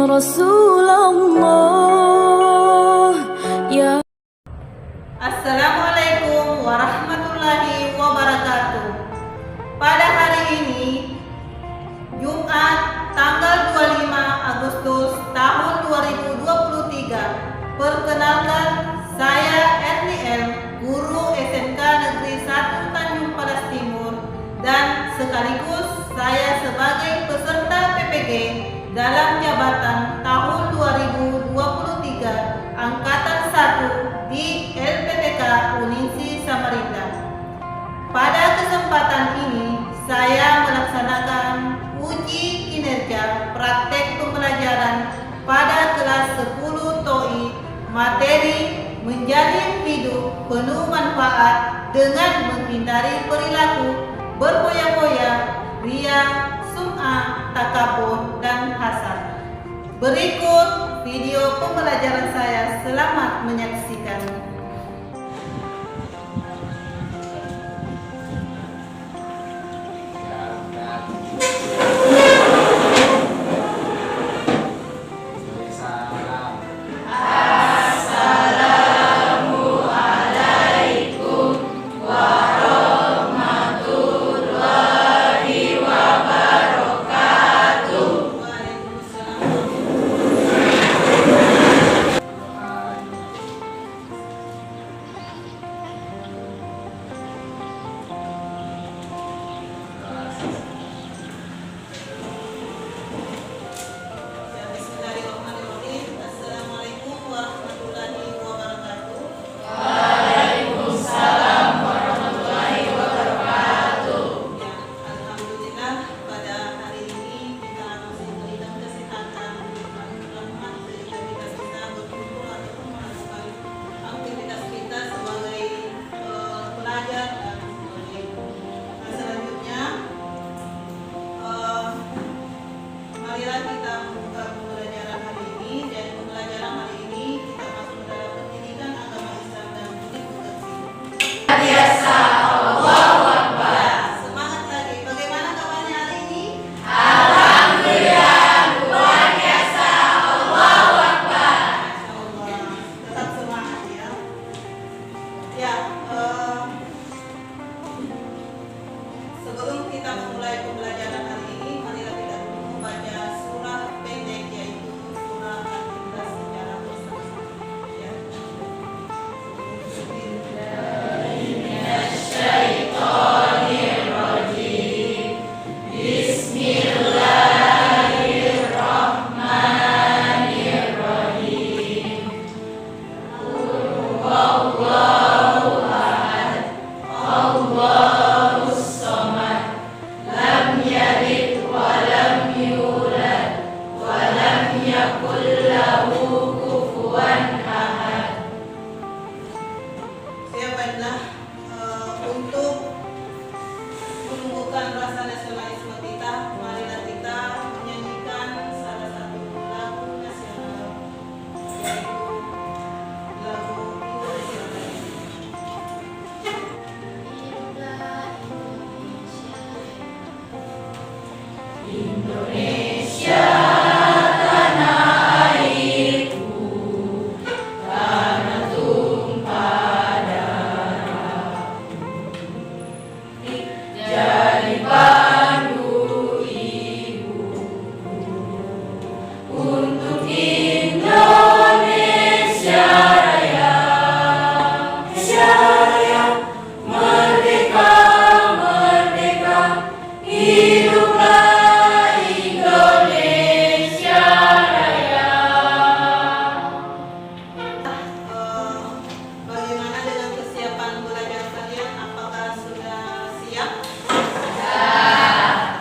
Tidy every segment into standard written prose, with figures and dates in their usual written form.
رسول الله يا Assalamualaikum warahmatullahi wabarakatuh. Pada hari ini, Jumat tanggal 25 Agustus tahun 2023, perkenalkan saya Erni M, guru SMK Negeri 1 Tanjung Palas Timur, dan sekaligus saya sebagai peserta PPG dalam jabatan tahun 2023 Angkatan 1 di LPTK Uninsi Samarinda. Pada kesempatan ini, saya melaksanakan uji kinerja praktek pembelajaran pada kelas 10 TOI materi menjalin hidup penuh manfaat dengan menghindari perilaku berpoya-poya, ria, sum'ah, takabur, dan hasad. Berikut video pembelajaran saya. Selamat menyaksikan. Sebelum kita memulai pembelajaran hari ini, marilah kita dulu membaca surah pendek, yaitu surah Al-Ikhlas secara bersama-sama. Ya. Bismillahirrahmanirrahim. Bismillahirrahmanirrahim. Allahu ahad, Allahus samad, lam yalid wa lam yulad wa lam yakul lahu kufuwan ahad. Siapkanlah untuk menumbuhkan rasa nasionalisme kita, marilah kita menyanyikan salah satu lagu nasional, yaitu lagu Indonesia Raya. Indonesia tanah airku, tanah tumpah darahku, jadi pandu ibuku untuk Indonesia Raya. Indonesia Raya, merdeka, merdeka, hiduplah Indonesia Raya. Bagaimana dengan kesiapan belajar kalian? Apakah sudah siap?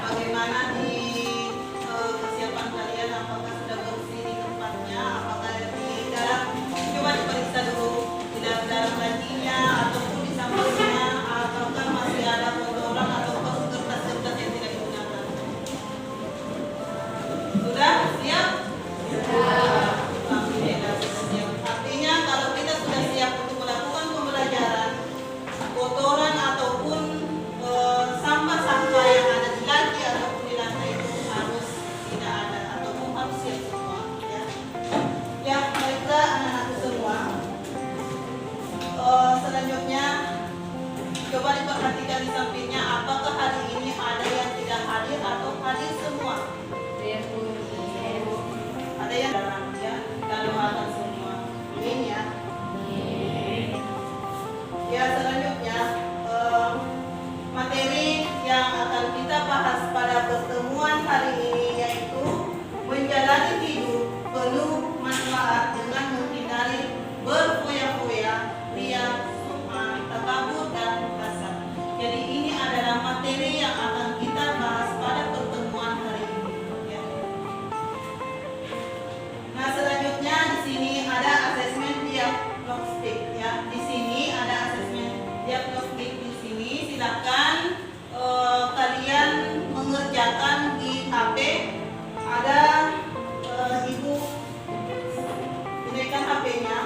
Bagaimana di kesiapan kalian? Apakah sudah bersih perhatikan di sampingnya, apakah hari ini ada yang tidak hadir atau hadir semua? Ada yang dalam ya, kita doakan semua. Amin ya. Ya, selanjutnya materi yang akan kita bahas pada pertemuan hari ini yaitu menjalani hidup penuh manfaat dengan menghindari berfoya-foya, ria, sum'ah, takabur dan kasar. Jadi ini adalah materi yang akan kita bahas pada pertemuan hari ini. Ya. Nah, selanjutnya di sini ada asesmen diagnostik. Ya, di sini ada asesmen diagnostik. Di sini silakan kalian mengerjakan di HP. Ada ibu gunakan HP-nya.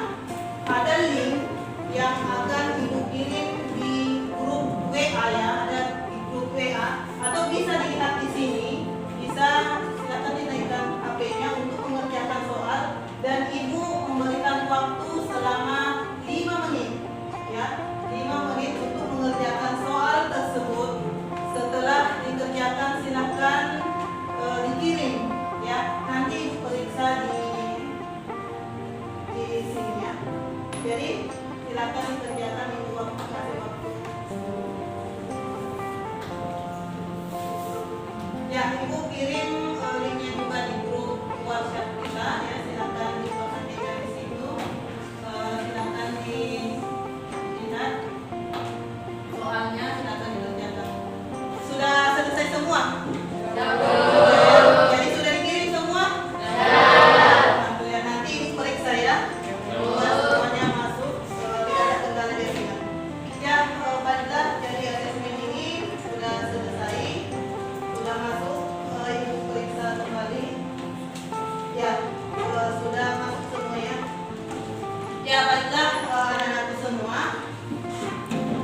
Ada link yang akan ibu kirim di grup WA ya, ada di grup WA atau bisa dilihat di sini. Bisa silakan dinaikkan HP-nya untuk mengerjakan soal dan ibu memberikan waktu selama 5 menit ya, 5 menit untuk mengerjakan soal tersebut. Setelah dikerjakan silakan dikirim ya, nanti ibu periksa di sini ya. Jadi silakan dikerjakan, ibu kasih waktu. Ya, ibu kirim linknya juga di grup WhatsApp kita ya, silakan diperhatikan di situ. Silakan dilihat soalnya, silakan dikerjakan. Sudah selesai semua? Jadi sudah dikirim semua? Alhamdulillah, nanti ibu periksa ya. Semuanya masuk, tidak ada kendala di sini. Ya, baiklah, jadi asesmen ini sudah selesai, sudah masuk, ibu periksa kembali. Ya, sudah masuk semua ya. Ya, baiklah, anak-anakku semua.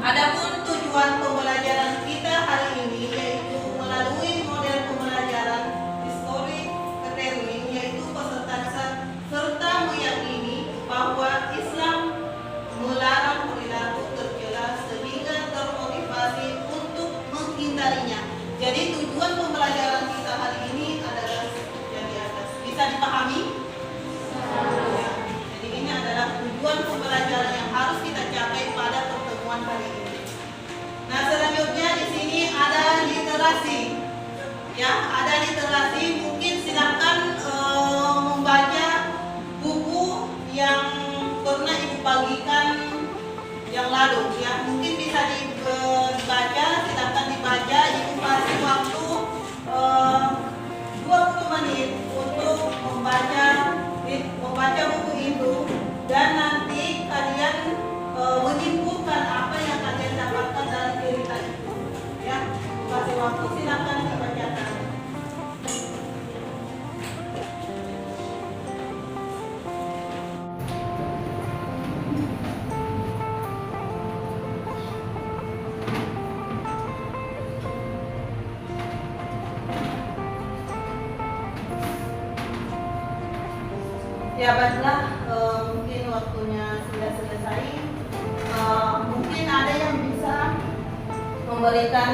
Adapun tujuan pembelajaran kita hari ini yaitu melalui model pembelajaran historic learning, yaitu peserta serta meyakini bahwa Islam melarang perilaku tercela sehingga termotivasi untuk menghindarinya. Jadi tujuan pembelajaran kita hari ini adalah yang di atas. Bisa dipahami? Ya. Jadi ini adalah tujuan pembelajaran yang harus kita capai pada pertemuan hari ini. Nah, selanjutnya di sini ada literasi. Ya, ada literasi. Mungkin silakan membaca buku yang pernah ibu bagikan yang lalu. Ya, mungkin bisa dibaca. Silakan dibaca. Ibu kasih waktu 20 menit untuk membaca buku itu, dan nanti kalian menyimpulkan apa yang kalian dapatkan dari cerita itu. Ya, kasih waktu, silakan dibacakan. Ya, baiklah, mungkin waktunya sudah selesai. Mungkin ada yang bisa memberikan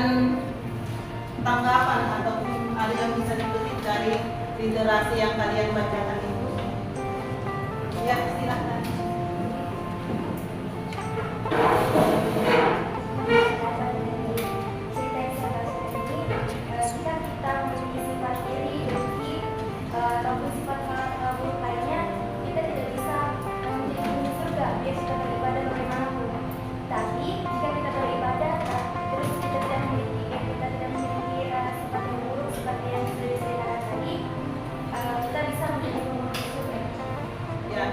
tanggapan ataupun ada yang bisa dipetik dari literasi yang kalian bacakan itu. Ya, silakan. Jika kita memiliki sifat iri, dengki, ataupun sifat buruk lainnya, kita tidak bisa menjadi penghuni surga biar kita beribadah bagaimanapun. Tapi jika kita beribadah terus kita tidak memiliki sifat yang buruk seperti yang sudah diceritakan tadi, kita bisa menjadi penghuni surga. Ya,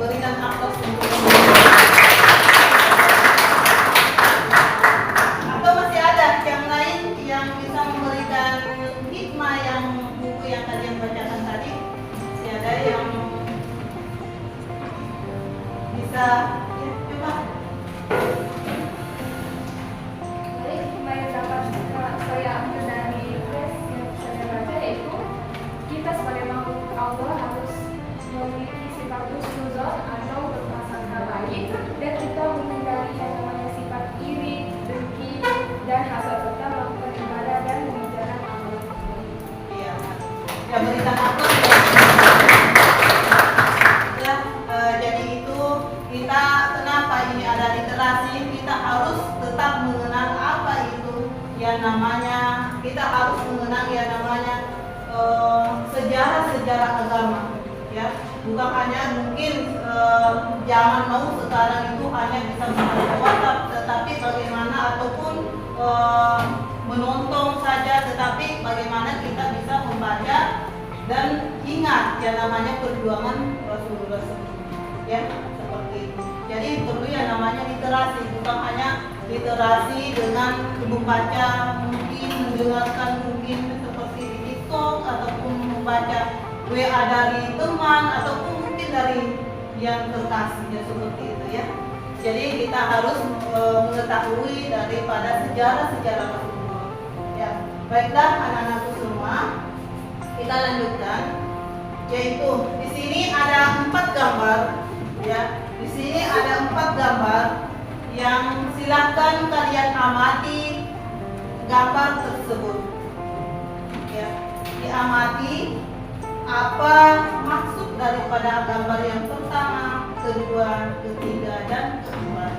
berikan aplaus untuk atau masih ada yang lain yang bisa memberikan hikmah yang buku yang kalian bacakan tadi? Masih ada yang bisa ya, coba. Jadi hikmah yang dapat saya ambil dari tes yang saya baca yaitu kita sebagai makhluk Allah harus memiliki sifat husnuzon atau berprasangka baik, dan kita menghindari yang namanya sifat iri, dengki, dan hasad serta melakukan ibadah dan mengerjakan amal tersebut. Iya. Ya, berikan aplaus. Ya, jadi itu kita kenapa ini ada literasi, kita harus tetap mengenal apa itu yang namanya, kita harus mengenal yang namanya sejarah-sejarah agama, ya. Bukan hanya mungkin zaman now sekarang itu hanya bisa membaca WhatsApp, tetapi bagaimana ataupun menonton saja, tetapi bagaimana kita bisa membaca dan ingat yang namanya perjuangan Rasulullah SAW, ya, seperti itu. Jadi perlu yang namanya literasi, bukan hanya literasi dengan membaca, mungkin mendengarkan mungkin seperti di TikTok ataupun membaca WA dari teman ataupun mungkin dari yang terkasihnya, seperti itu, ya. Jadi kita harus mengetahui daripada sejarah-sejarah Rasulullah. Ya, baiklah anak-anakku semua, kita lanjutkan. Yaitu di sini ada 4 gambar, ya. Di sini ada 4 gambar yang silahkan kalian amati gambar tersebut. Ya, diamati apa maksud daripada gambar yang pertama, kedua, ketiga, dan keempat.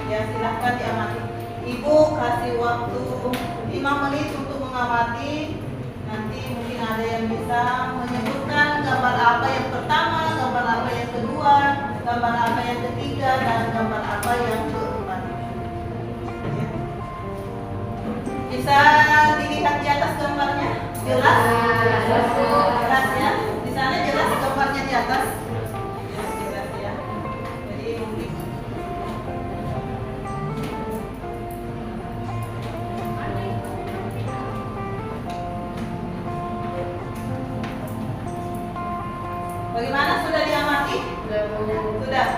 Ya, silahkan diamati. Ibu kasih waktu 5 menit untuk mengamati. Nanti mungkin ada yang bisa menyebutkan gambar apa yang pertama, gambar apa yang kedua, gambar apa yang ketiga, dan gambar apa yang keempat. Ya. Bisa dilihat di atas gambarnya? Jelas? Jelas, ya. Di sana jelas gambarnya di atas. Jelas, ya. Jadi mungkin bagaimana, sudah diamati? Sudah.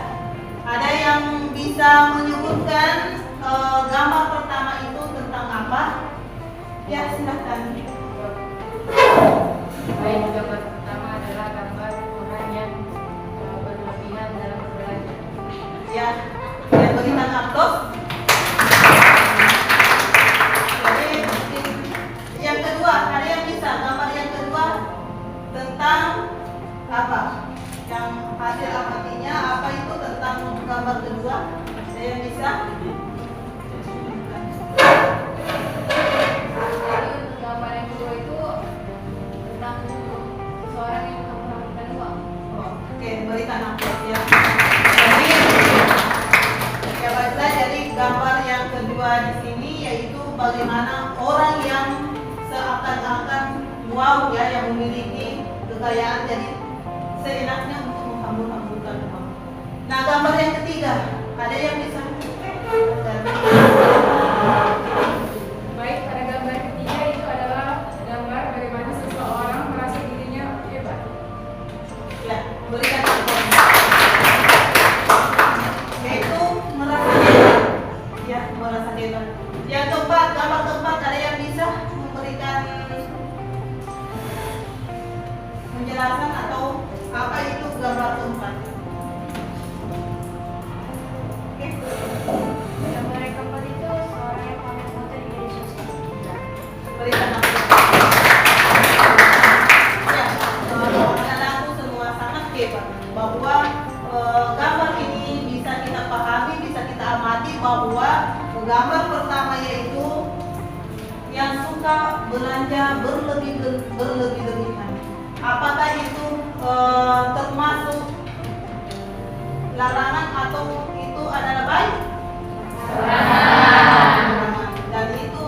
Ada yang bisa menyebutkan gambar pertama itu tentang apa? Ya, silakan. Baik, gambar pertama adalah gambar orang yang berlebihan dalam berbelanja. Ya, saya berikan aplaus. Jadi yang kedua, ada yang bisa gambar yang kedua tentang apa? Yang hasil amatinya apa itu tentang gambar kedua? Ada yang bisa? Jadi untuk gambar yang kedua itu tentang seseorang yang menghamburkan uang. Oh, oke, berikan aplaus, ya. Jadi, ya baiklah, jadi gambar yang kedua di sini yaitu bagaimana orang yang seakan-akan wow, ya, yang memiliki kekayaan, jadi seenaknya untuk menghambur-hamburkan uang. Nah, gambar yang ketiga, ada yang bisa? Baik, pada gambar ketiga itu adalah gambar bagaimana seseorang merasa dirinya hebat. Ya, berikan aplaus. Yaitu merasa hebat, ya, merasa hebat. Yang keempat, gambar keempat, ada yang bisa memberikan penjelasan atau apa itu gambar keempat? Oke. Gambar yang keempat itu seorang yang pamer foto di media sosial. Berikan aplaus. Ya, anak-anakku semua sangat hebat bahwa gambar ini bisa kita pahami, bisa kita amati bahwa gambar pertama yaitu yang suka belanja berlebih-lebihan. Apakah itu termasuk larangan atau itu adalah baik? Larangan. Dan itu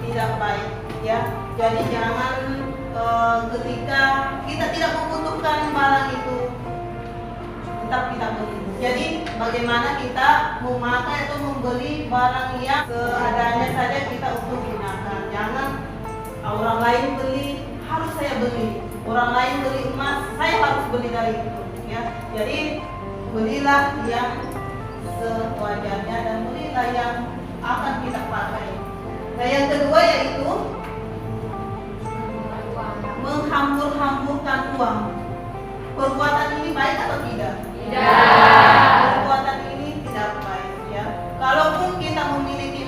tidak baik, ya. Jadi jangan ketika kita tidak membutuhkan barang itu tetap kita beli. Jadi bagaimana kita memakai atau membeli barang yang seadanya saja kita untuk gunakan. Jangan orang lain beli harus saya beli. Orang lain beli emas, saya harus beli dari itu, ya. Jadi belilah yang sewajarnya dan belilah yang akan kita pakai. Nah, yang kedua yaitu menghambur-hamburkan uang. Perbuatan ini baik atau tidak? Tidak. Perbuatan ini tidak baik, ya. Kalaupun kita memiliki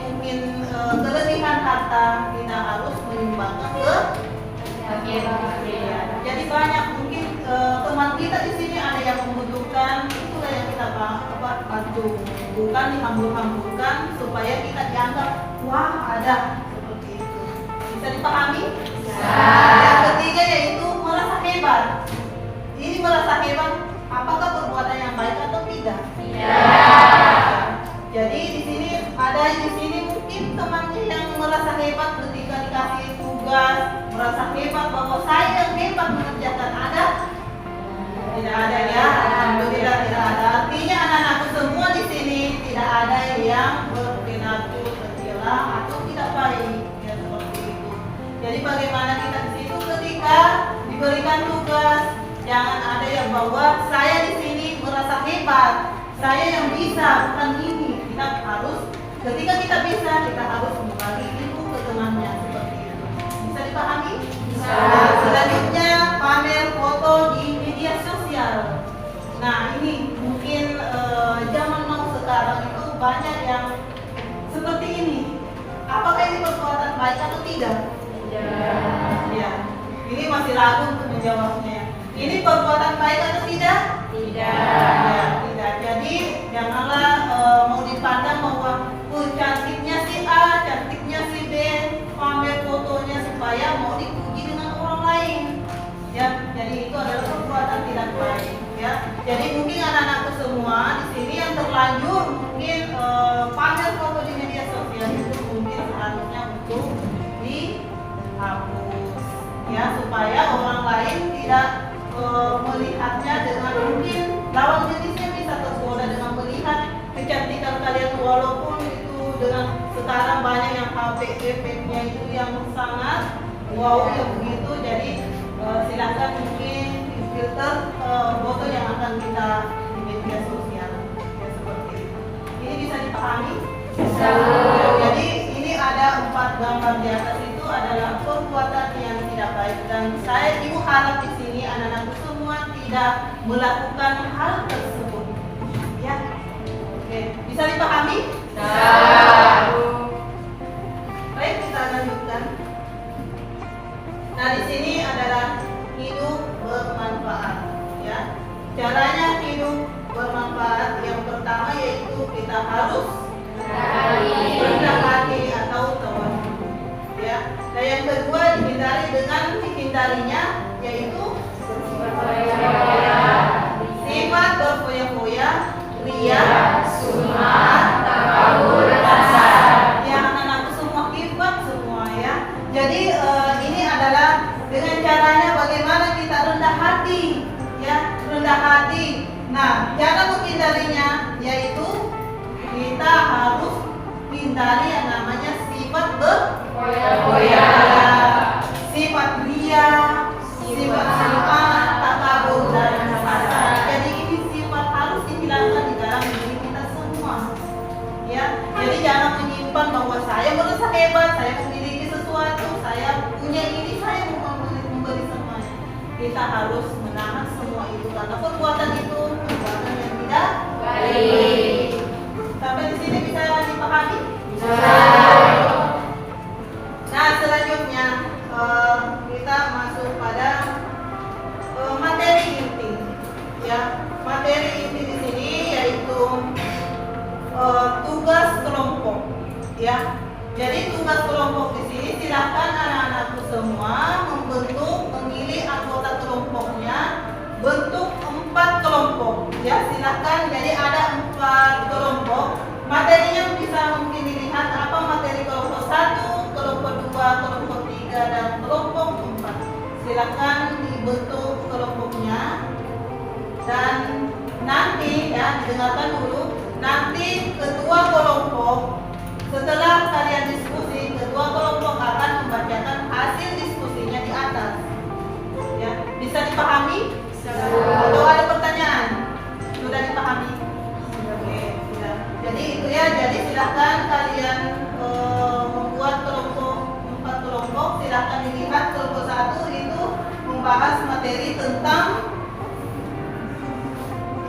Jadi banyak mungkin teman kita di sini ada yang membutuhkan, itulah yang kita bantu, bukan dihambur-hamburkan supaya kita dianggap wah ada seperti itu. Bisa dipahami? Yang ketiga yaitu merasa hebat. Ini merasa hebat, apakah perbuatan yang baik atau tidak? Jadi di sini ada mungkin temannya yang merasa hebat ketika dikasih tugas, merasa hebat bahwa saya yang hebat mengerjakan, ada? Tidak ada ya, alhamdulillah tidak ada. Artinya anak-anakku semua di sini tidak ada yang berperilaku tercela atau tidak baik, ya seperti itu. Jadi bagaimana kita di situ ketika diberikan tugas, jangan ada yang bahwa saya di sini merasa hebat, saya yang bisa, bukan ini. Kita harus, ketika kita bisa, kita harus membagi ilmu ke temannya seperti itu. Bisa dipahami? Bisa. Selanjutnya pamer foto di media sosial. Nah ini mungkin zaman now sekarang itu banyak yang seperti ini. Apakah ini perbuatan baik atau tidak? Tidak. Ya. Ini masih ragu untuk menjawabnya. Ini perbuatan baik atau tidak? Tidak. Ya, tidak. Jadi janganlah mau dipandang bahwa cantiknya si A, cantiknya si B, pamer fotonya supaya mau dipuji dengan orang lain. Ya, jadi itu adalah perbuatan tidak baik. Ya, jadi mungkin anak-anakku semua di sini yang terlanjur mungkin pamer foto di media sosial itu mungkin seharusnya untuk dihapus. Ya, supaya orang lain tidak melihatnya dengan mungkin lawan jenisnya bisa tergoda dengan melihat kecantikan kalian, walaupun itu dengan sekarang banyak yang HP efeknya itu yang sangat wow ya begitu. Jadi silakan mungkin filter foto yang akan kita di media sosial ya seperti itu. Ini bisa dipahami? Bisa. Jadi ini ada 4 gambar di atas itu adalah perbuatan yang tidak baik, dan saya ibu harap di sini anak-anakku semua tidak melakukan hal tersebut. Ya, oke, bisa dipahami? Bisa. Baik, kita lanjutkan. Nah, di sini adalah hidup bermanfaat. Ya, caranya hidup bermanfaat yang pertama yaitu kita harus rendah hati atau tawadhu. Ya, dan yang kedua dihindarinya yaitu sifat berfoya-foya, ria, sum'ah, takabur, hasad. Ya, anak-anakku semua hebat semua ya. Jadi ini adalah dengan caranya bagaimana kita rendah hati, ya, rendah hati. Nah, cara menghindarinya yaitu kita harus hindari yang namanya sifat berfoya-foya, sifat ria, sifat sum'ah, takabur, dan hasad. Jadi ini sifat harus dihilangkan di dalam diri kita semua. Ya, jadi jangan menyimpan bahwa saya merasa hebat, saya memiliki sesuatu, saya punya ini, saya mau memberi semuanya. Kita harus menahan semua itu karena perbuatan itu perbuatan yang tidak baik. Sampai di sini bisa dipahami? Bisa. Nah, selanjutnya kita masuk pada materi inti. Ya, materi inti di sini yaitu tugas kelompok. Ya, jadi tugas kelompok di sini silakan anak-anakku semua memilih anggota kelompoknya bentuk 4 kelompok. Ya, silakan. Jadi ada 4 kelompok. Materinya bisa mungkin dilihat apa materi kelompok 1, kelompok 2, kelompok 3, dan kelompok 4. Silakan dibentuk kelompoknya. Dan nanti ya didengarkan dulu. Nanti ketua kelompok setelah kalian diskusi, ketua kelompok akan membacakan hasil diskusinya di atas. Ya, bisa dipahami? Atau ada pertanyaan? Sudah dipahami? Oke, sudah. Jadi itu ya. Jadi silakan kalian membuat kelompok 4 kelompok. Silakan dilihat kelompok 1 itu membahas materi tentang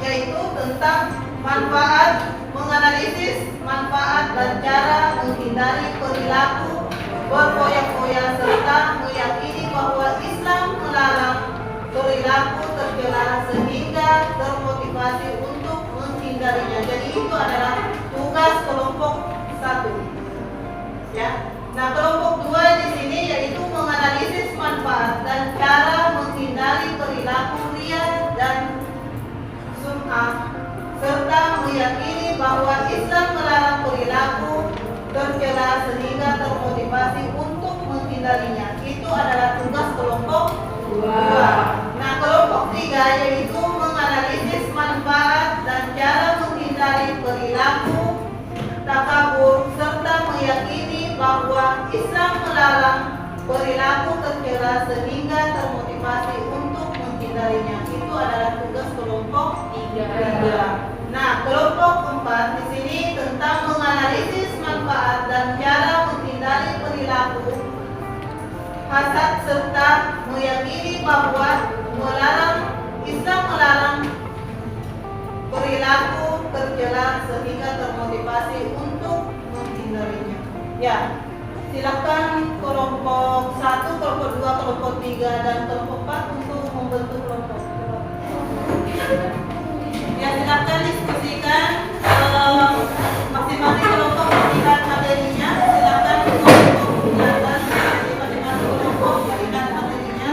yaitu tentang manfaat, menganalisis manfaat dan cara menghindari perilaku berfoya-foya serta meyakini bahwa Islam melarang termotivasi untuk menghindarinya. Jadi itu adalah tugas kelompok 1. Ya. Nah, kelompok 2 di sini yaitu menganalisis manfaat dan cara menghindari perilaku ria dan sum'ah, serta meyakini bahwa Islam melarang perilaku tercela sehingga termotivasi untuk menghindarinya. Itu adalah tugas kelompok 2. Nah, kelompok 3 yaitu menganalisis manfaat dan cara menghindari perilaku takabur serta meyakini bahwa Islam melarang perilaku tercela sehingga termotivasi untuk menghindarinya. Itu adalah tugas kelompok 3. Nah, kelompok 4 di sini tentang menganalisis manfaat dan cara menghindari perilaku hasad serta meyakini bahwa Islam melarang perilaku tercela sehingga termotivasi untuk menghindarinya. Ya, silakan kelompok 1, kelompok 2, kelompok 3 dan kelompok 4 untuk membentuk kelompok. Ya, silakan diskusikan masing-masing kelompok melihat materinya. Silakan kelompok menjelaskan masing-masing kelompok melihat materinya.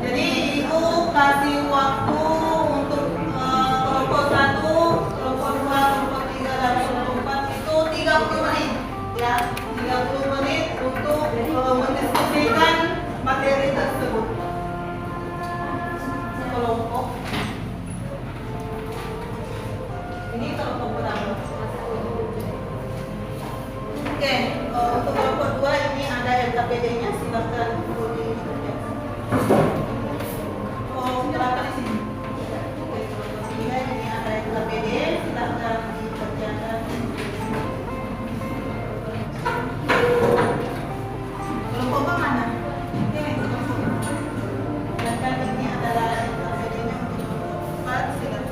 Jadi ibu kasih waktu untuk kelompok 1, kelompok 2, kelompok 3 dan kelompok 4 itu 30 menit. Ya, 30 menit untuk mendiskusikan materi tersebut. Kelompok ini kelompok berapa? Oke, untuk kelompok 2 ini ada LKPD-nya, silakan dikerjakan. Oh, berapa di sini? Oke, kelompok 3 ini ada LKPD, silakan dikerjakan. Kelompok mana? Ini kelompok. Silakan, ini adalah LKPD-nya untuk kelompok 4, silakan.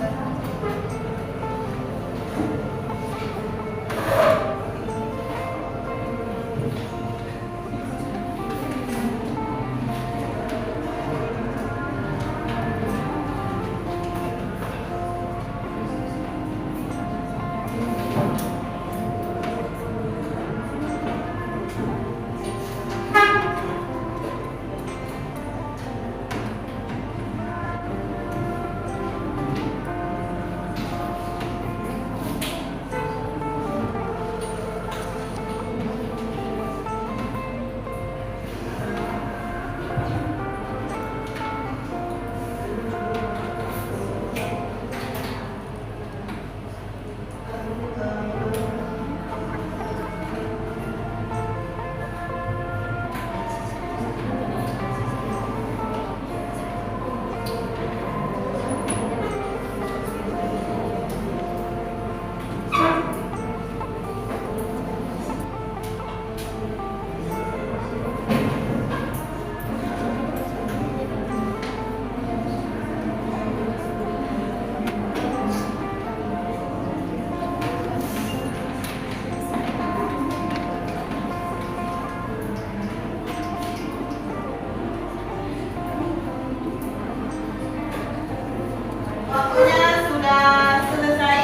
Waktunya sudah selesai.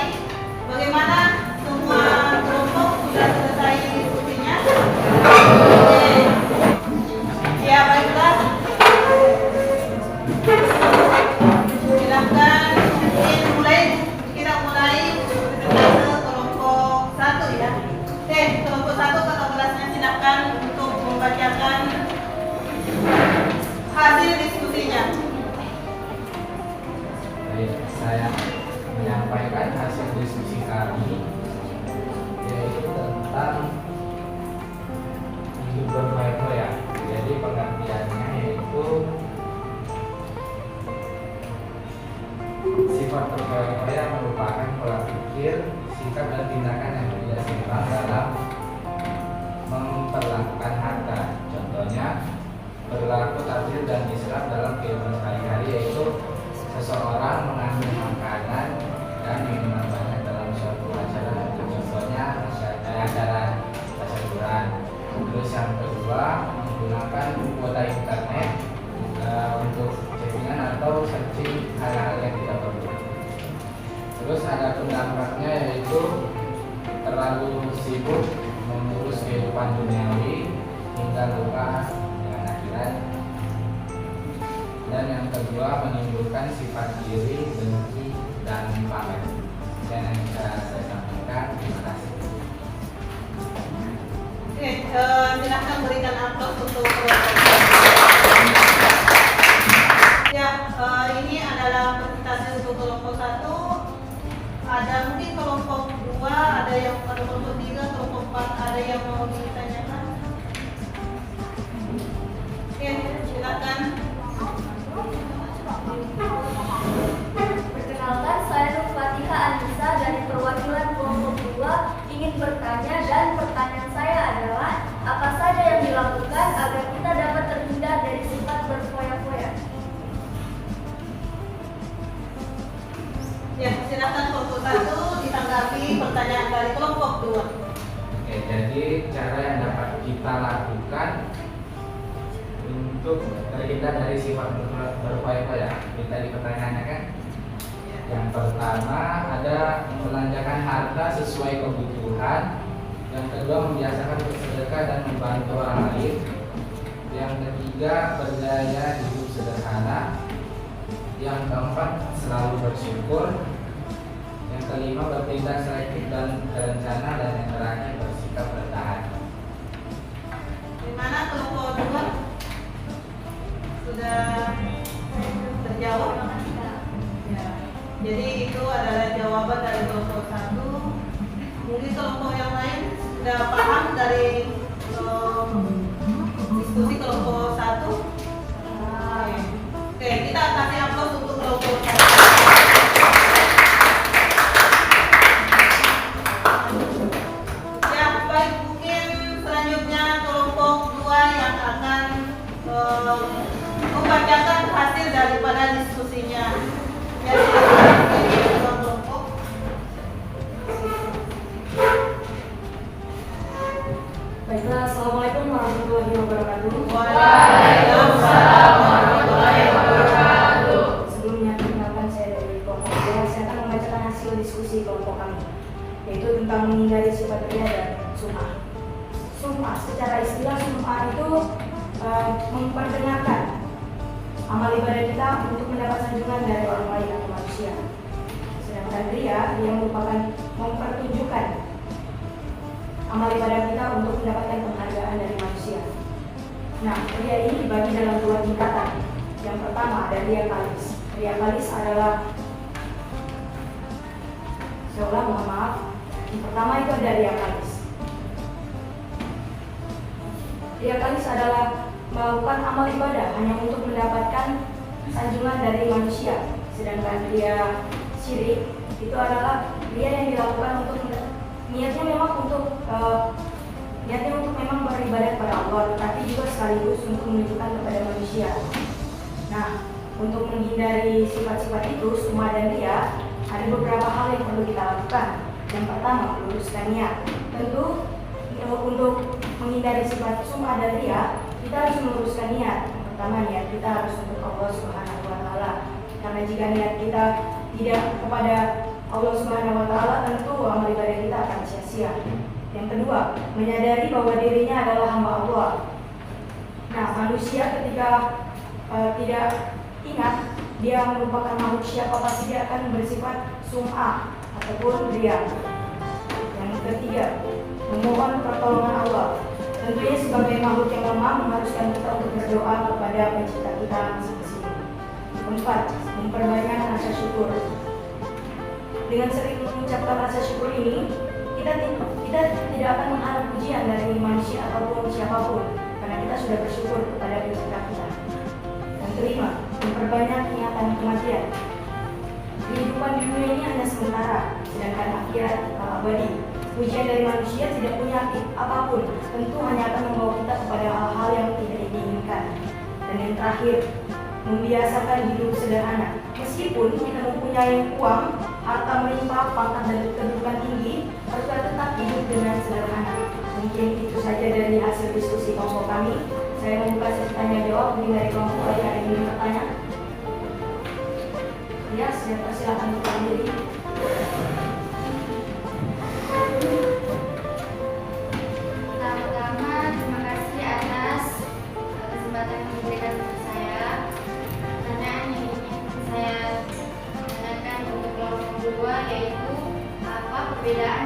Bagaimana? Semua kelompok sudah selesai diskusinya? Oke. Ya, baiklah. Silakan kita mulai ke kelompok 1 ya. Oke, kelompok 1 kata kelasnya silakan untuk membacakan hasil diskusinya. Saya menyampaikan hasil diskusi kami, yaitu tentang hidup berfoya-foya. Jadi pengertiannya yaitu sifat berfoya-foya merupakan pola pikir, sikap dan tindakan yang tidak seimbang dalam memperlakukan harta. Contohnya perilaku takdir dan israf dalam kehidupan sehari-hari, yaitu seseorang mengambil makanan dan minuman banyak dalam suatu acara, contohnya acara tasyakuran. Terus yang kedua, menggunakan kuota internet untuk chattingan atau searching hal sibuk mengurus kehidupan duniawi hingga lupa dengan akhirat. Dan yang kedua, menimbulkan sifat iri, dengki, dan pamer. Dan yang bisa saya sampaikan. Terima kasih. Oke, silahkan berikan amplop untuk ya, ini adalah presentasi untuk kelompok 1. Ada mungkin kelompok 2, ada kelompok 3, kelompok 4, ada yang mau ditanyakan? Oke, silakan. Perkenalkan, saya Nur Fatihah Anissa dari perwakilan kelompok 2 ingin bertanya, dan pertanyaan saya adalah apa saja yang dilakukan agar kita dapat terhindar dari sifat berfoya-foya? Ya, silakan kelompok 1 ditanggapi pertanyaan dari kelompok 2. Oke, jadi cara yang dapat kita lakukan untuk terhindar dari sifat berfoya-foya. Tadi pertanyaannya kan? Yang pertama ada membelanjakan harta sesuai kebutuhan. Yang kedua, membiasakan bersedekah dan membantu orang lain. Yang ketiga, bergaya hidup sederhana. Yang keempat, selalu bersyukur. Yang kelima, bertindak selektif dan terencana. Dan yang terakhir, bersikap bertahan. Di mana kelompok 2 sudah terjawab? Ya. Jadi itu adalah jawaban dari kelompok 1. Mungkin kelompok yang lain sudah paham dari diskusi kelompok 1. Oke, kita kasih amplop untuk kelompok 1. Ya, baik, mungkin selanjutnya kelompok 2 yang akan membacakan hasil daripada diskusinya. Ya, silakan dari kelompok. Baiklah, Assalamualaikum warahmatullahi wabarakatuh. Waalaikumsalam warahmatullahi wabarakatuh. Sebelumnya, perkenalkan saya dari kelompok 2. Saya akan membacakan hasil diskusi kelompok kami, yaitu tentang menghindari sifat ria dan sum'ah. Sum'ah, secara istilah sum'ah itu memperdengarkan amal ibadah kita untuk mendapat sanjungan dari orang lain atau manusia. Sedangkan ria, dia merupakan mempertunjukkan amal ibadah kita untuk mendapatkan penghargaan dari manusia. Nah, ria ini dibagi dalam 2 tingkatan. Yang pertama ada ria kalis. Ria kalis adalah, mohon maaf. Yang pertama itu ada ria kalis. Ria kalis adalah melakukan amal ibadah hanya untuk mendapatkan sanjungan dari manusia. Sedangkan ria syirik itu adalah ria yang dilakukan untuk niatnya memang untuk memang beribadah kepada Allah, tetapi juga sekaligus untuk menunjukkan kepada manusia. Nah, untuk menghindari sifat-sifat itu, sum'ah dan ria, ada beberapa hal yang perlu kita lakukan. Yang pertama, meluruskan niat. Tentu untuk menghindari sifat sum'ah dan ria, kita harus meluruskan niat. Yang pertama, niat kita harus untuk Allah Subhanahu wa Ta'ala. Karena jika niat kita tidak kepada Allah Subhanahu wa Ta'ala, tentu amal ibadah kita akan sia-sia. Yang kedua, menyadari bahwa dirinya adalah hamba Allah. Nah, manusia ketika tidak ingat dia merupakan makhluk siapa, pasti dia akan bersifat sum'ah ataupun ria. Yang ketiga, memohon pertolongan Allah. Tentunya sebagai makhluk yang lemah mengharuskan kita untuk berdoa kepada pencipta kita masing-masing. Keempat, memperbanyak rasa syukur. Dengan sering mengucapkan rasa syukur ini, kita tidak akan mengharap pujian dari manusia ataupun siapapun, karena kita sudah bersyukur kepada pencipta kita. Yang kelima, memperbanyak ingatan kematian. Kehidupan di dunia ini hanya sementara, sedangkan akhirat abadi. Pujian dari manusia tidak punya arti apapun, tentu hanya akan membawa kita kepada hal-hal yang tidak diinginkan. Dan yang terakhir, membiasakan hidup sederhana. Meskipun kita mempunyai uang, harta melimpah, pangkat dan kedudukan tinggi, harus tetap hidup dengan sederhana. Mungkin itu saja dari hasil diskusi kelompok kami. Saya membuka sesi tanya jawab. Mungkin dari kelompok lain ada yang ingin bertanya? Ya, silakan untuk diri.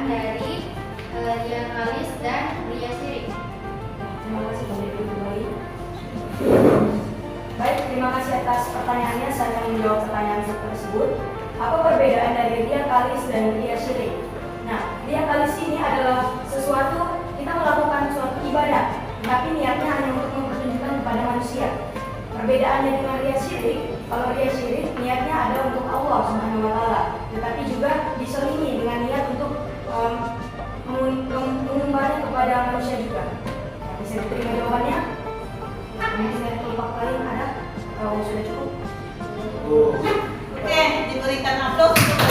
dari Lia Kalis dan Lia Sirik. Terima kasih Bapak Ibu kembali. Baik, terima kasih atas pertanyaannya. Saya akan menjawab pertanyaan tersebut. Apa perbedaan dari Lia Kalis dan Lia Syirik? Nah, Lia Kalis ini adalah sesuatu kita melakukan suatu ibadah, tapi niatnya hanya untuk mempertunjukkan kepada manusia. Perbedaannya dengan Lia Syirik, kalau Lia Syirik niatnya ada untuk Allah Subhanahu wa Ta'ala, tetapi juga diselingi dengan niat untuk mengumbarnya kepada manusia juga. Bisa diterima jawabannya? Mungkin saya kelompok lain ada? Kalau sudah cukup? Oke, diberikan aplaus untuk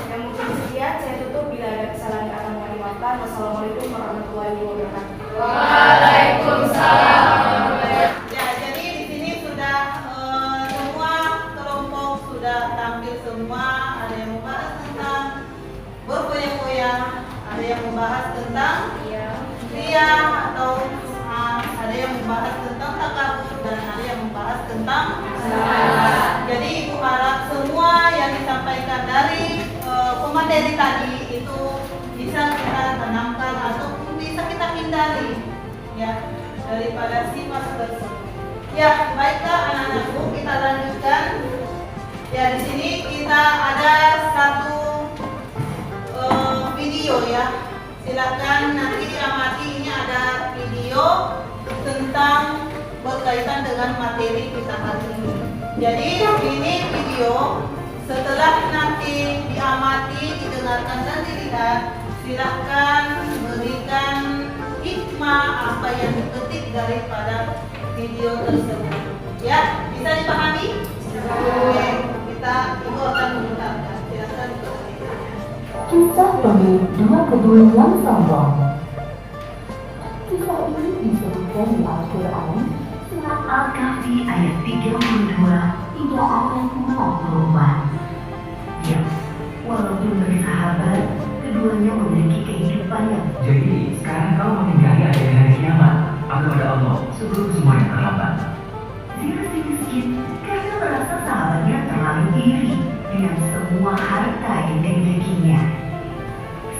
yang mungkin sekian, saya tutup. Bila ada kesalahan kata mohon dimaafkan. Wassalamualaikum warahmatullahi wabarakatuh. Waalaikumsalam. ya. Jadi di sini sudah semua kelompok sudah tampil semua. Ada yang membahas tentang berfoya-foya, ada yang membahas tentang ria atau ada yang membahas tentang takabur, dan ada yang membahas tentang Jadi Ibu harap semua yang disampaikan dari pemateri tadi itu bisa kita tanamkan ataupun bisa kita hindari ya daripada sifat tersebut. Ya, baiklah anak-anakku, kita lanjutkan. Ya, di sini kita ada satu video ya. Silakan nanti diamati, ini ada video tentang berkaitan dengan materi kita hari ini. Jadi ini video setelah nanti diamati, didengarkan dan dilihat, silakan berikan hikmah apa yang dipetik daripada video tersebut. Ya, bisa dipahami? Oke, kita ibu akan menggunakan. Silakan diperhatikan. Kisah pemilik dua kebun yang sombong. Kisah ini disebutkan di Al-Quran surat Al-Kahfi ayat 32 hingga ayat 54. Ya, walaupun bersahabat, keduanya memiliki kehidupan yang. Jadi sekarang kau menghindari adanya hari kiamat kepada Allah sebelum semuanya terlambat. Zira si miskin karena merasa sahabatnya terlalu iri dengan semua harta yang dimilikinya.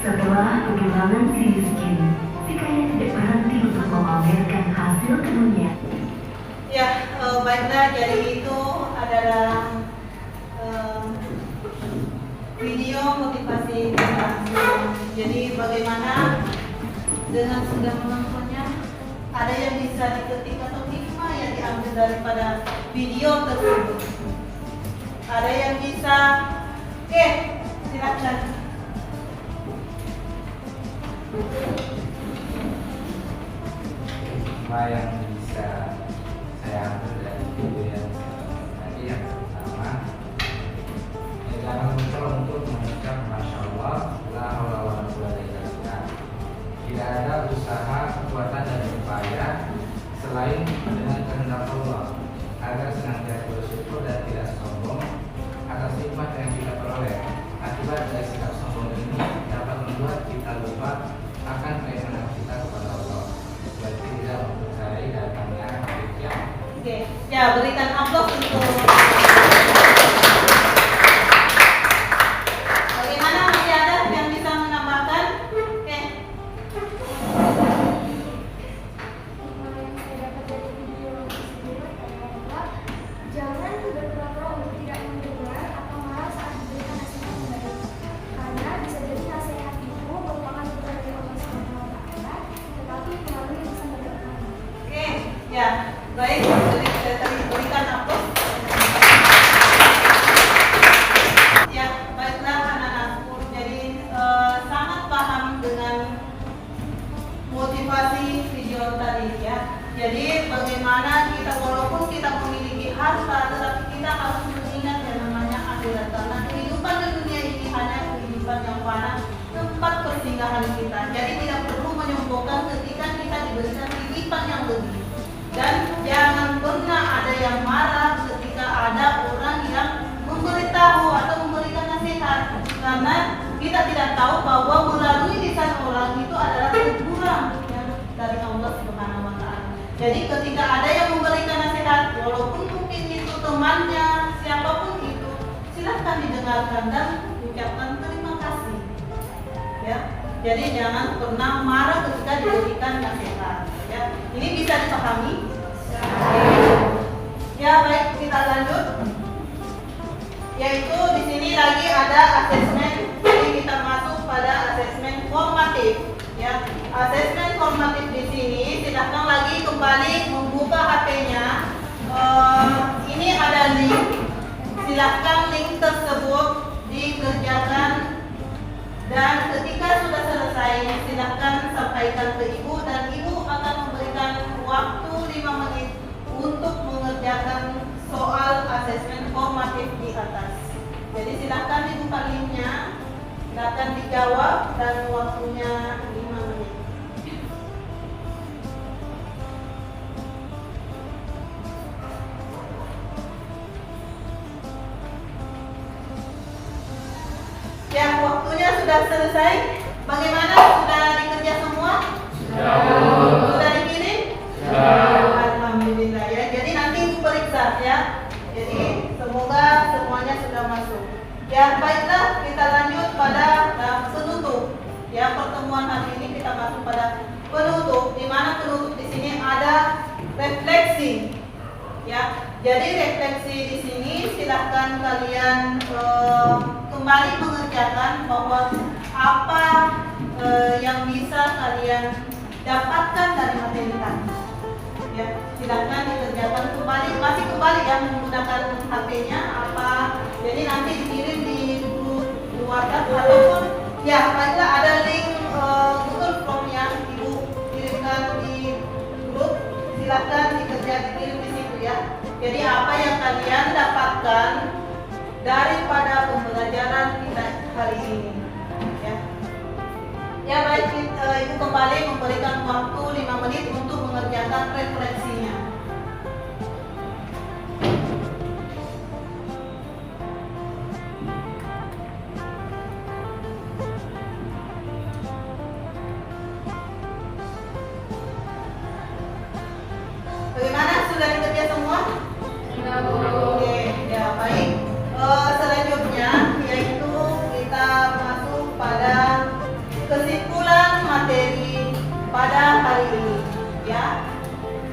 Setelah kepulangan si miskin, si kaya tidak berhenti untuk memamerkan hasil kebunnya. Ya, baiklah, jadi itu adalah video motivasi kita. Jadi bagaimana dengan sudah menontonnya, ada yang bisa diketik atau hikmah yang diambil daripada video tersebut. Ada yang bisa, oke, silakan. Hikmah yang bisa saya ambil dari video yang tadi yang pertama, jangan lupa untuk mengucap Masya Allah, la haula wala quwwata illa billah. Tidak ada usaha, kekuatan dan upaya selain dengan kehendak Allah, agar senantiasa bersyukur dan tidak sombong atas nikmat yang kita peroleh. Akibat dari sikap sombong ini dapat membuat kita lupa akan keimanan kita kepada Allah, berarti tidak mempercayai datangnya hari kiamat. Oke, ya berikan aplaus untuk. Bagaimana, masih ada yang bisa menambahkan? Oke. Hikmah yang saya dapat dari video tersebut adalah jangan berpura-pura untuk tidak mendengar atau marah saat diberikan nasihat yang baik, karena bisa jadi nasihat itu merupakan berkat dari Allah Subhanahu wa Ta'ala, tetapi melalui lisan dari orang. Oke, ya, baik, berikan aplaus. Ya, baiklah anak-anakku, jadi sangat paham dengan motivasi video tadi ya. Jadi bagaimana kita walaupun kita memiliki harta, tetapi kita harus mengingat yang namanya akhirat, karena kehidupan di dunia ini hanya kehidupan yang fana, tempat persinggahan kita. Jadi tidak perlu menyombongkan ketika kita diberikan titipan yang lebih. Dan jangan pernah ada yang marah ketika ada orang yang memberitahu atau memberikan nasihat, karena kita tidak tahu bahwa melalui lisan orang itu adalah teguran yang dari Allah Subhanahu wa Ta'ala. Jadi ketika ada yang memberikan nasihat, walaupun mungkin itu temannya, siapapun itu, silakan akan didengarkan dan ucapkan terima kasih. Ya, jadi jangan pernah marah ketika diberikan nasihat. Ya, ini bisa dipahami? Ya, baik, kita lanjut. Yaitu di sini lagi ada asesmen. Jadi kita masuk pada asesmen formatif. Ya, asesmen formatif di sini silahkan lagi kembali membuka HP-nya. Ini ada link. Silahkan link tersebut dikerjakan dan ketika sudah selesai silahkan sampaikan ke ibu dan ibu akan memberikan waktu 5 menit untuk mengerjakan soal asesmen formatif di atas. Jadi silahkan dibuka linknya, silahkan dijawab dan waktunya 5 menit. Ya, waktunya sudah selesai. Bagaimana? Sudah dikerja semua? Sudah dikirim? Alhamdulillah ya. Jadi nanti ibu periksa ya. Jadi semoga semuanya sudah masuk. Ya, baiklah kita lanjut pada penutup. Ya, pertemuan hari ini kita masuk pada penutup. Di mana penutup di sini ada refleksi. Ya, jadi refleksi di sini silahkan kalian kembali mengerjakan bahwa apa yang bisa kalian dapatkan dari materi tadi. Ya, silahkan dikerjakan kembali, masih kembali ya menggunakan HP-nya apa. Jadi nanti dikirim di grup WhatsApp ataupun ya baiklah ada link Google Form yang ibu kirimkan di grup. Silahkan dikirim di situ ya. Jadi apa yang kalian dapatkan daripada pembelajaran kita hari ini. Ya, ya baik, ibu kembali memberikan waktu 5 menit untuk mengerjakan refleksinya. Bagaimana? Sudah dikerja semua? Oke, ya baik. Selanjutnya yaitu kita masuk pada kesimpulan materi pada hari ini. Ya,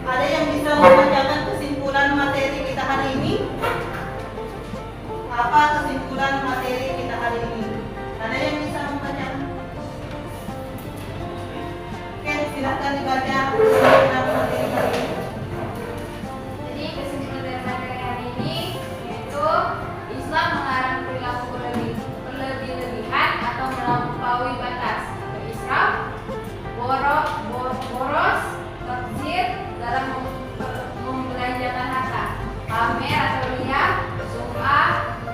ada yang bisa membacakan kesimpulan materi kita hari ini? Apa kesimpulan materi kita hari ini? Ada yang bisa membacakan? Oke, silahkan dibaca kesimpulan materi hari ini. Jadi kesimpulan dari materi hari ini yaitu Islam melarang perilaku berlebih-lebihan atau melampaui batas atau israf, boros, takzir dalam membelanjakan harta, pamer atau riya, sum'ah,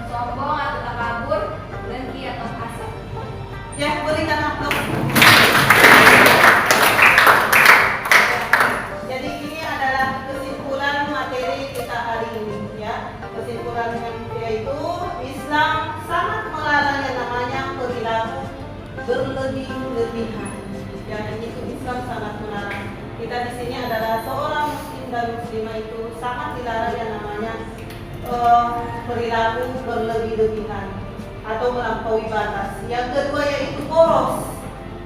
sombong atau takabur, dengki atau hasad. Ya, berikan amplop. Jadi ini adalah kesimpulan materi kita hari ini ya. Kesimpulannya yaitu Islam sangat melarang yang namanya perilaku berlebih-lebihan. Dan itu Islam sangat melarang. Kita di sini adalah seorang muslim dan muslimah itu sangat dilarang yang namanya perilaku berlebih-lebihan atau melampaui batas. Yang kedua yaitu boros.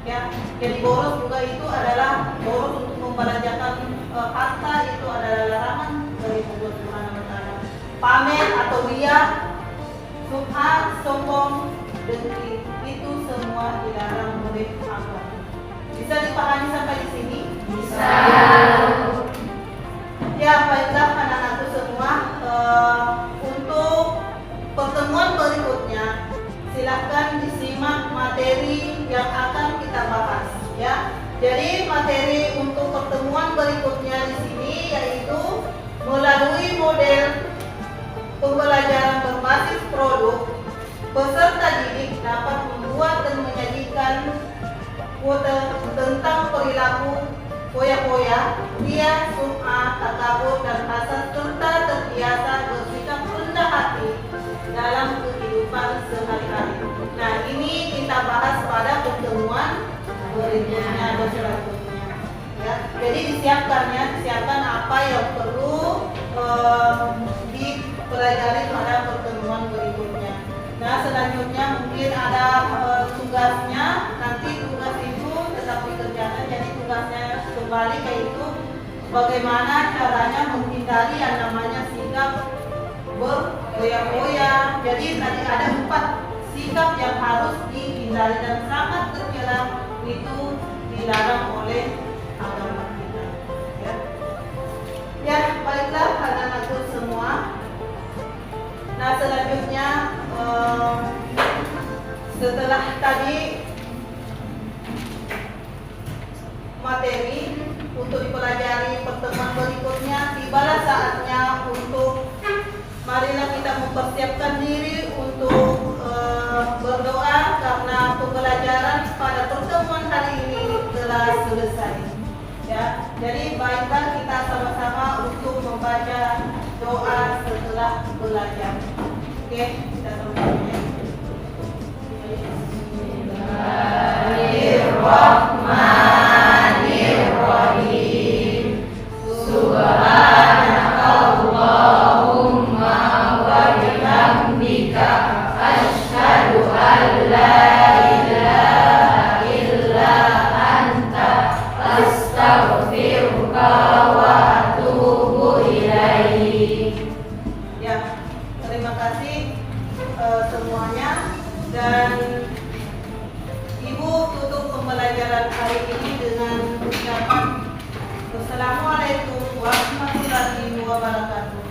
Ya, jadi boros juga itu adalah boros untuk membelanjakan harta, itu adalah larangan dari Allah Subhanahu wa taala. Pamer atau riya, sum'ah, sombong, dengki, itu semua dilarang oleh Allah. Bisa dipahami sampai di sini? Bisa. Ya, baiklah anak-anakku semua, untuk pertemuan berikutnya silahkan disimak materi yang akan kita bahas ya. Jadi materi untuk pertemuan berikutnya di sini yaitu melalui model pembelajaran berbasis produk, peserta didik dapat membuat dan menyajikan quote tentang perilaku foya-foya, riya, sum'ah, takabur dan hasad serta terbiasa bersikap rendah hati dalam kehidupan sehari-hari. Nah, ini kita bahas pada pertemuan berikutnya atau selanjutnya. Ya, jadi disiapkan apa yang perlu dipelajari pada pertemuan berikutnya. selanjutnya mungkin ada tugasnya. Nanti tugas itu tetap dikerjakan. Jadi tugasnya kembali yaitu bagaimana caranya menghindari yang namanya sikap bergoyah-goyah. Jadi tadi ada 4 sikap yang harus dihindari dan sangat tercela, itu dilarang oleh agama kita. Ya, baiklah anak-anakku semua. Nah, selanjutnya setelah tadi materi untuk dipelajari pertemuan berikutnya, tibalah saatnya untuk marilah kita mempersiapkan diri untuk berdoa karena pembelajaran pada pertemuan hari ini telah selesai. Ya, jadi baiklah kita sama-sama untuk membaca doa setelah belajar. Oke, kita sama-sama. Bismillahirrahmanirrahim. Subhanakallahumma wa bihamdika asyhadu an la ilaha illa anta astaghfiruka wa atubu ilaik. Ya, terima kasih semuanya, dan Ibu tutup pembelajaran hari ini dengan ucapan Wassalamualaikum warahmatullahi wabarakatuh.